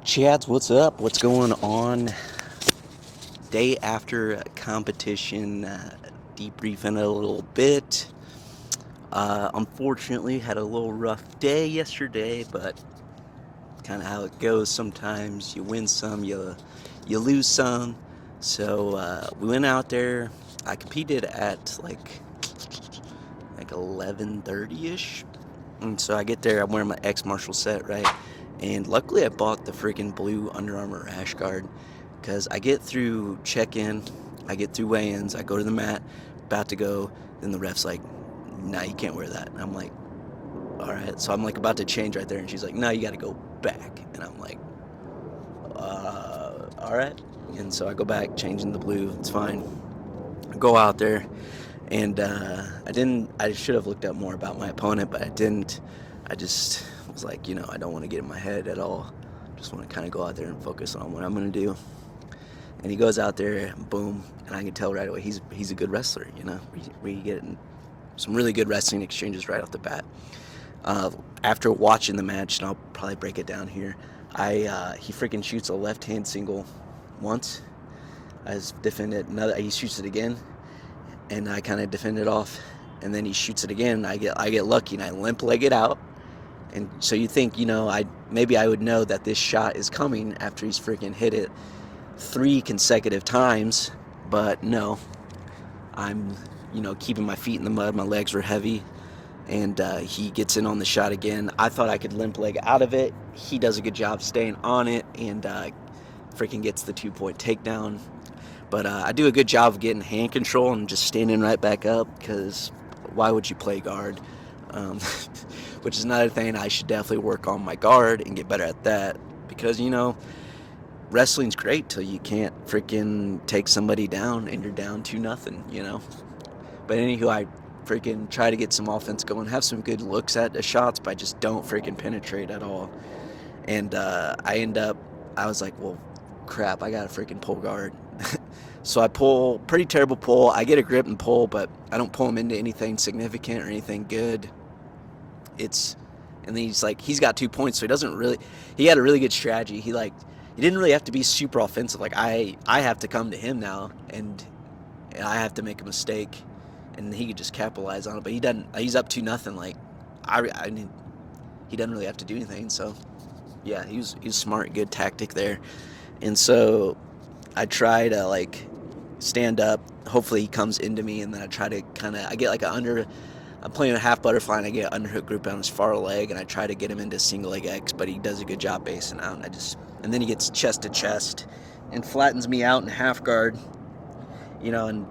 Chads, what's up? What's going on? Day after competition, debriefing a little bit. Unfortunately, had a little rough day yesterday, but kind of how it goes. Sometimes you win some, you lose some. So we went out there. I competed at like 11:30 ish, and so I get there. I'm wearing my X Marshall set, right? And luckily, I bought the freaking blue Under Armour rash guard because I get through check-in, I get through weigh-ins, I go to the mat, about to go, then the ref's like, "Nah, you can't wear that." And I'm like, "All right." So I'm like about to change right there, and she's like, "No, you got to go back." And I'm like, "All right." And so I go back, changing the blue. It's fine. I go out there, and I didn't. I should have looked up more about my opponent, but I didn't. I just was like, I don't want to get in my head at all. Just want to kind of go out there and focus on what I'm gonna do. And he goes out there, boom, and I can tell right away he's a good wrestler. We get some really good wrestling exchanges right off the bat. After watching the match, and I'll probably break it down here, he freaking shoots a left hand single once. I defend it. He shoots it again, and I kind of defend it off, and then he shoots it again. And I get lucky, and I limp leg it out. And so you think, maybe I would know that this shot is coming after he's freaking hit it 3 consecutive times, but no. I'm, keeping my feet in the mud. My legs were heavy, and he gets in on the shot again. I thought I could limp leg out of it. He does a good job staying on it, and freaking gets the 2-point takedown. But I do a good job of getting hand control and just standing right back up, because why would you play guard? Which is another thing. I should definitely work on my guard and get better at that, because, wrestling's great till you can't freaking take somebody down and you're down 2-0, But anywho, I freaking try to get some offense going, have some good looks at the shots, but I just don't freaking penetrate at all. And I was like, well, crap, I got to freaking pull guard. So I pull, pretty terrible pull. I get a grip and pull, but I don't pull him into anything significant or anything good. And then he's got 2 points, so he had a really good strategy. He didn't really have to be super offensive. Like, I have to come to him now, and I have to make a mistake, and he could just capitalize on it. But he doesn't. He's up 2-0. Like, he doesn't really have to do anything. So, yeah, he was smart, good tactic there. And so I try to stand up. Hopefully he comes into me, and then I try to I get I'm playing a half butterfly, and I get an underhook grip on his far leg, and I try to get him into single leg X, but he does a good job basing out, and then he gets chest to chest and flattens me out in half guard, and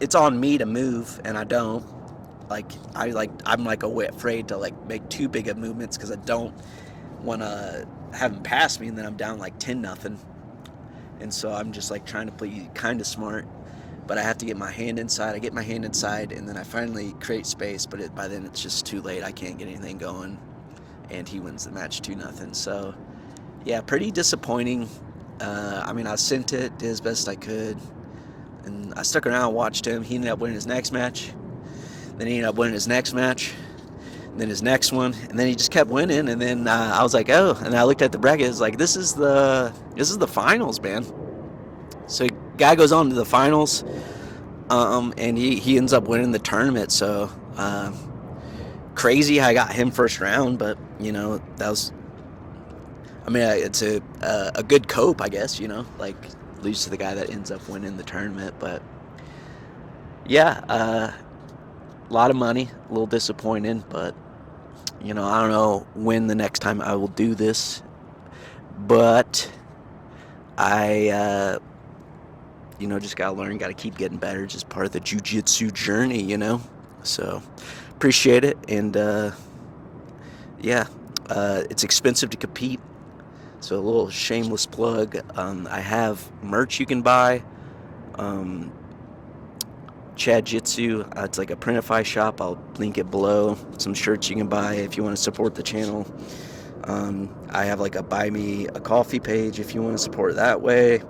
it's on me to move, and I don't. I'm afraid to make too big of movements, because I don't want to have him pass me, and then I'm down 10-0. And so I'm just trying to play kind of smart, but I have to get my hand inside. I get my hand inside, and then I finally create space, but by then it's just too late. I can't get anything going, and he wins the match 2-0. So, yeah, pretty disappointing. I sent it, did as best I could, and I stuck around and watched him. He ended up winning his next match. Then he ended up winning his next match, and then his next one, and then he just kept winning. And then I was like, oh, and I looked at the bracket. It was like, this is the finals, man. So guy goes on to the finals, and he ends up winning the tournament. So crazy, I got him first round, but that was, it's a good cope, I guess. Lose to the guy that ends up winning the tournament. But yeah, a lot of money, a little disappointing, but I don't know when the next time I will do this, but I just gotta learn, gotta keep getting better. Just part of the jiu-jitsu journey, So appreciate it, and it's expensive to compete. So a little shameless plug. I have merch you can buy. Chad Jitsu. It's like a printify shop. I'll link it below. Some shirts you can buy if you want to support the channel. I have a buy me a coffee page if you want to support that way.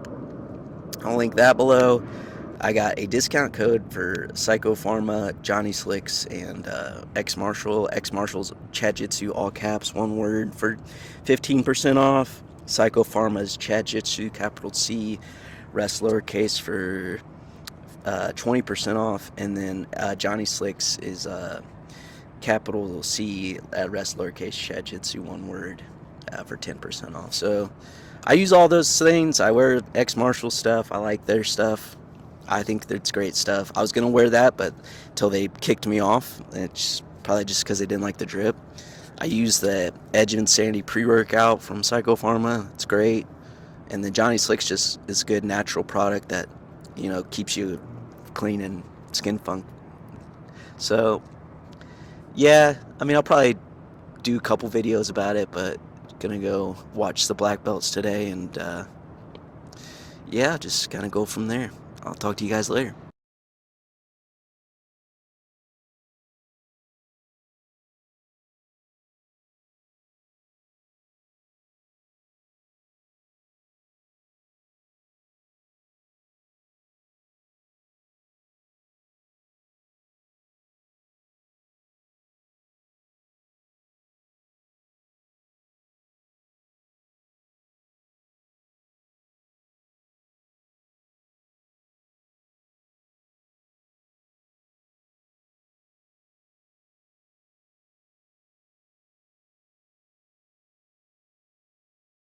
I'll link that below. I got a discount code for Psycho Pharma, Johnny Slicks, and X Marshall. X Marshall's Chad Jitsu, all caps, one word, for 15% off. Psycho Pharma's Chad Jitsu, capital C, rest lowercase for 20% off, and then Johnny Slicks is capital C, rest lowercase, Chad Jitsu, one word, for 10% off. So I use all those things. I wear X Marshall stuff. I like their stuff. I think it's great stuff. I was gonna wear that, but until they kicked me off, it's probably just because they didn't like the drip. I use the Edge of Insanity pre-workout from Psycho Pharma. It's great. And then Johnny Slicks just is a good natural product that, keeps you clean and skin funk. So, yeah, I mean, I'll probably do a couple videos about it, but gonna go watch the black belts today and, yeah, just kind of go from there. I'll talk to you guys later.